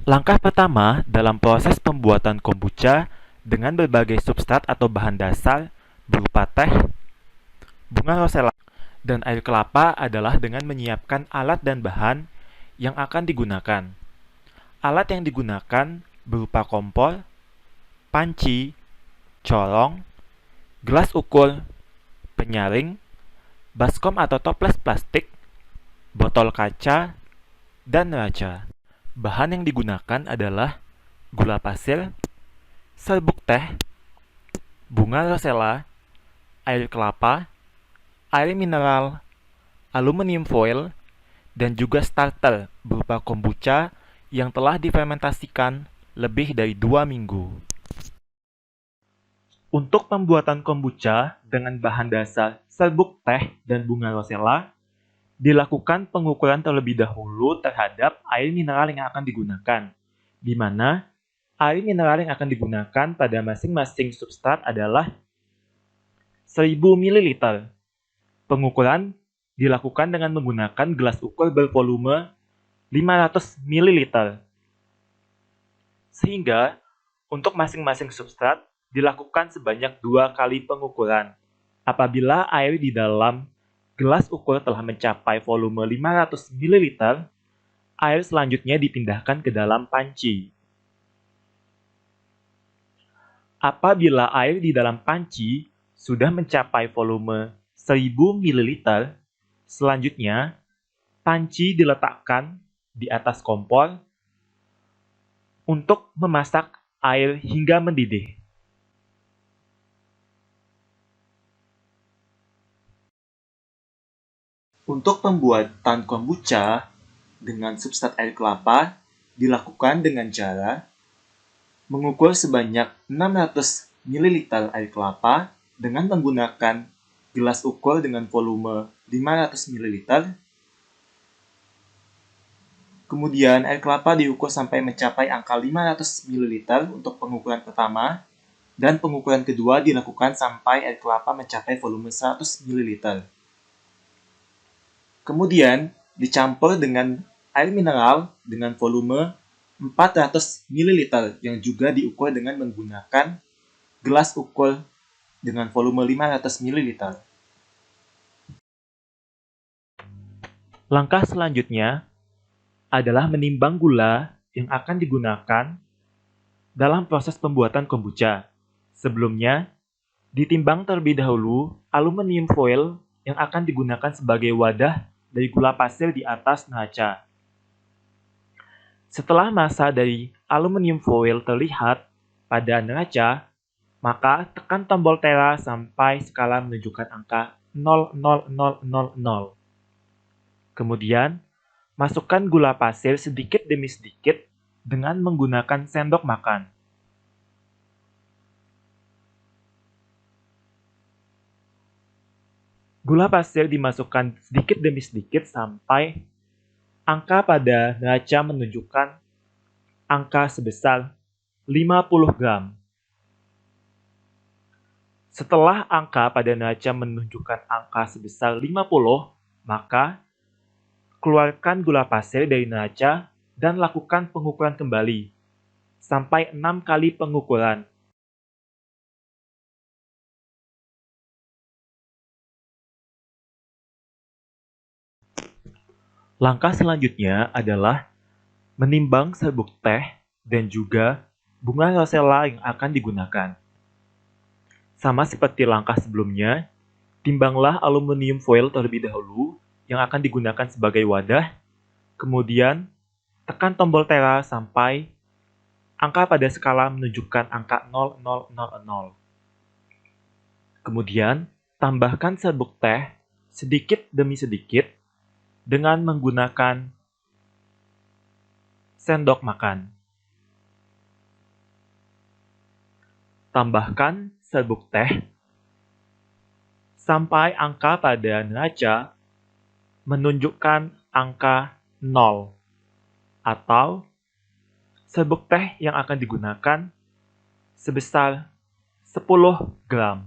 Langkah pertama dalam proses pembuatan kombucha dengan berbagai substrat atau bahan dasar berupa teh, bunga rosella, dan air kelapa adalah dengan menyiapkan alat dan bahan yang akan digunakan. Alat yang digunakan berupa kompor, panci, corong, gelas ukur, penyaring, baskom atau toples plastik, botol kaca, dan neraca. Bahan yang digunakan adalah gula pasir, serbuk teh, bunga rosella, air kelapa, air mineral, aluminium foil, dan juga starter berupa kombucha yang telah difermentasikan lebih dari 2 minggu. Untuk pembuatan kombucha dengan bahan dasar serbuk teh dan bunga rosella, dilakukan pengukuran terlebih dahulu terhadap air mineral yang akan digunakan, di mana air mineral yang akan digunakan pada masing-masing substrat adalah 1000 ml. Pengukuran dilakukan dengan menggunakan gelas ukur bervolume 500 ml. Sehingga untuk masing-masing substrat dilakukan sebanyak 2 kali pengukuran. Apabila air di dalam gelas ukur telah mencapai volume 500 ml, air selanjutnya dipindahkan ke dalam panci. Apabila air di dalam panci sudah mencapai volume 1000 ml, selanjutnya panci diletakkan di atas kompor untuk memasak air hingga mendidih. Untuk pembuatan kombucha dengan substrat air kelapa dilakukan dengan cara mengukur sebanyak 600 ml air kelapa dengan menggunakan gelas ukur dengan volume 500 ml. Kemudian air kelapa diukur sampai mencapai angka 500 ml untuk pengukuran pertama, dan pengukuran kedua dilakukan sampai air kelapa mencapai volume 100 ml. Kemudian dicampur dengan air mineral dengan volume 400 ml yang juga diukur dengan menggunakan gelas ukur dengan volume 500 ml. Langkah selanjutnya adalah menimbang gula yang akan digunakan dalam proses pembuatan kombucha. Sebelumnya, ditimbang terlebih dahulu aluminium foil yang akan digunakan sebagai wadah dari gula pasir di atas neraca. Setelah massa dari aluminium foil terlihat pada neraca, maka tekan tombol tera sampai skala menunjukkan angka 0,0000. Kemudian, masukkan gula pasir sedikit demi sedikit dengan menggunakan sendok makan. Gula pasir dimasukkan sedikit demi sedikit sampai angka pada neraca menunjukkan angka sebesar 50 gram. Setelah angka pada neraca menunjukkan angka sebesar 50, maka keluarkan gula pasir dari neraca dan lakukan pengukuran kembali, sampai 6 kali pengukuran. Langkah selanjutnya adalah menimbang serbuk teh dan juga bunga rosella yang akan digunakan. Sama seperti langkah sebelumnya, timbanglah aluminium foil terlebih dahulu yang akan digunakan sebagai wadah, kemudian tekan tombol tera sampai angka pada skala menunjukkan angka 0000. Kemudian, tambahkan serbuk teh sedikit demi sedikit dengan menggunakan sendok makan. Tambahkan serbuk teh sampai angka pada neraca menunjukkan angka 0 atau serbuk teh yang akan digunakan sebesar 10 gram.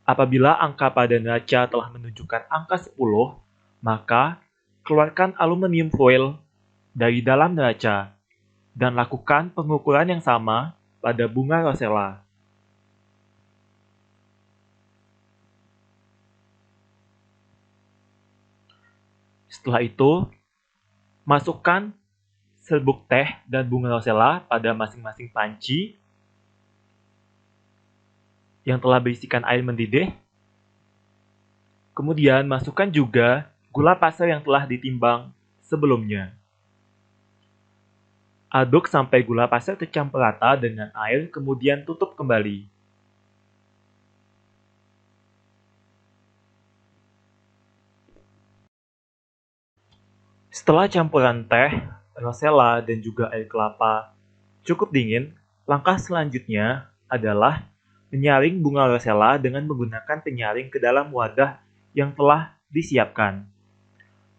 Apabila angka pada neraca telah menunjukkan angka 10, Maka, keluarkan aluminium foil dari dalam neraca dan lakukan pengukuran yang sama pada bunga rosella. Setelah itu, masukkan serbuk teh dan bunga rosella pada masing-masing panci yang telah berisikan air mendidih. Kemudian masukkan juga gula pasir yang telah ditimbang sebelumnya. Aduk sampai gula pasir tercampur rata dengan air, kemudian tutup kembali. Setelah campuran teh, rosella, dan juga air kelapa cukup dingin, langkah selanjutnya adalah menyaring bunga rosella dengan menggunakan penyaring ke dalam wadah yang telah disiapkan.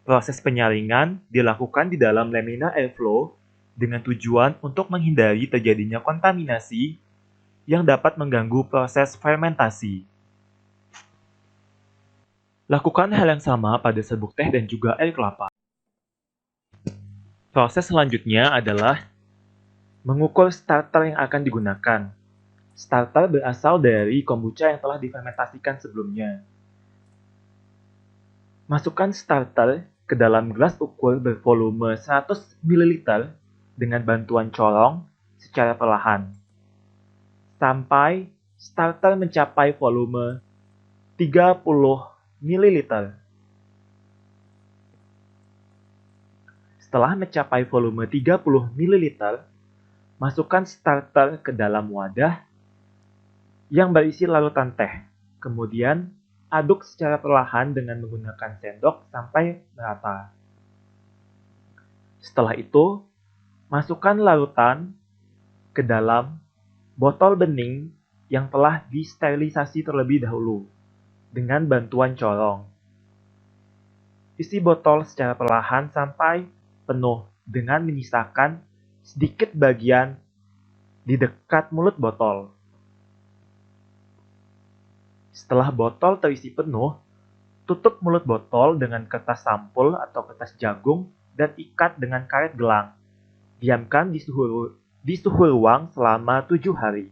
Proses penyaringan dilakukan di dalam lamina airflow dengan tujuan untuk menghindari terjadinya kontaminasi yang dapat mengganggu proses fermentasi. Lakukan hal yang sama pada serbuk teh dan juga air kelapa. Proses selanjutnya adalah mengukur starter yang akan digunakan. Starter berasal dari kombucha yang telah difermentasikan sebelumnya. Masukkan starter ke dalam gelas ukur bervolume 100 ml dengan bantuan corong secara perlahan, sampai starter mencapai volume 30 ml. Setelah mencapai volume 30 ml, masukkan starter ke dalam wadah yang berisi larutan teh. Kemudian, aduk secara perlahan dengan menggunakan sendok sampai merata. Setelah itu, masukkan larutan ke dalam botol bening yang telah disterilisasi terlebih dahulu dengan bantuan corong. Isi botol secara perlahan sampai penuh dengan menyisakan sedikit bagian di dekat mulut botol. Setelah botol terisi penuh, tutup mulut botol dengan kertas sampul atau kertas jagung dan ikat dengan karet gelang. Diamkan di suhu ruang selama 7 hari.